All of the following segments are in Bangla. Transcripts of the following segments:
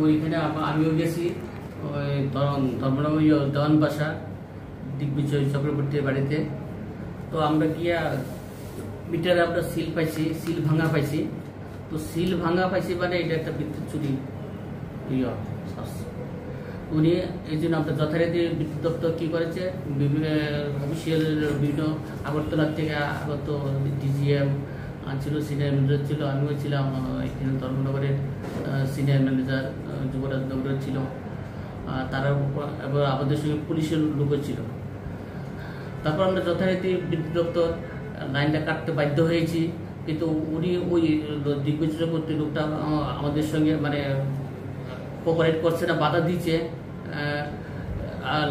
ওইখানে আমিও গেছি, ওই ধর্মনগর দেওয়ান বাসা দিগ্বিজয় চক্রবর্তীর বাড়িতে। তো আমরা গিয়া মিটারে আমরা সিল পাইছি, সিল ভাঙা পাইছি। তো সিল ভাঙা পাইছি মানে এটা একটা বিদ্যুৎ চুরি উনি এই জন্য আমরা যথারীতি বিদ্যুৎ দপ্তর কী করেছে, অফিসিয়াল বিভিন্ন আগরতলার থেকে আগত ডিজিএম ছিল, সিনিয়র ম্যানেজার ছিল, আমিও ছিলাম এখানে ধর্মনগরের সিনিয়র ম্যানেজার যুবরাজনগরের ছিল, তারা এবার আমাদের সঙ্গে পুলিশের লোকও ছিল। তারপর আমরা যথারীতি বিদ্যুৎ দপ্তর লাইনটা কাটতে বাধ্য হয়েছি, কিন্তু উনি ওই দিগ্বিজয় চক্রবর্তী লোকটা আমাদের সঙ্গে মানে কোঅপারেট করছে না, বাধা দিচ্ছে,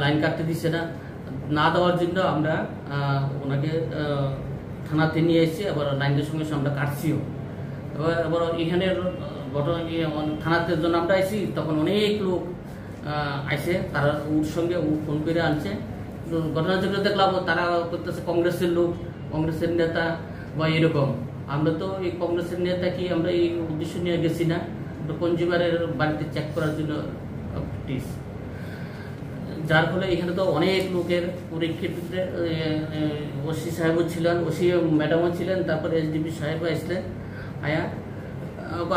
লাইন কাটতে দিচ্ছে না দেওয়ার জন্য আমরা ওনাকে থানাতে নিয়ে এসেছি, আবার লাইনের সঙ্গে আমরা কাটছিও। এবার এখানে ঘটনা থানাতে জন্য আমরা আইসি, তখন অনেক লোক আইসে, তারা ওর সঙ্গে ফোন করে আনছে। ঘটনাচক্রে দেখলাম তারা করতেছে কংগ্রেসের লোক, কংগ্রেসের নেতা বা এরকম। আমরা তো এই কংগ্রেসের নেতা কি আমরা এই উদ্দেশ্য নিয়ে গেছি না, কনজিউমারের বাড়িতে চেক করার জন্য, যার ফলে এখানে তো অনেক লোকের পরীক্ষিত ওসি সাহেবও ছিলেন, ওসি ম্যাডামও ছিলেন, তারপরে এসডিপি সাহেবও আসলেন। আয়া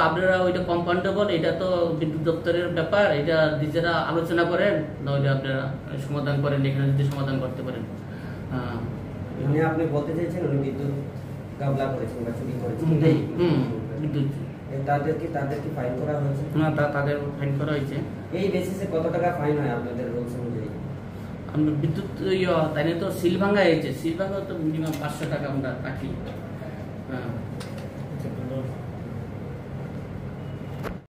আপনারা ওইটা কম্পাউন্ডেবল, এটা তো বিদ্যুৎ দপ্তরের ব্যাপার, এটা নিজেরা আলোচনা করেন, নইলে আপনারা সমাধান করেন, এখানে যদি সমাধান করতে পারেন। আপনি বলতে চাইছেন উনি বিদ্যুৎ গাবলা করেছেন বা চুরি করেছেন? বিদ্যুৎ তাদেরকে ফাইন করা হয়েছে? না, তাদের ফাইন করা হয়েছে। এই বেসিসে কত টাকা ফাইন হয় আপনাদের রুলস অনুযায়ী? আমরা বিদ্যুৎ তাই তো সিল ভাঙা হয়েছে, সিল ভাঙা তো মিনিমাম 500 টাকা আমরা কাটি।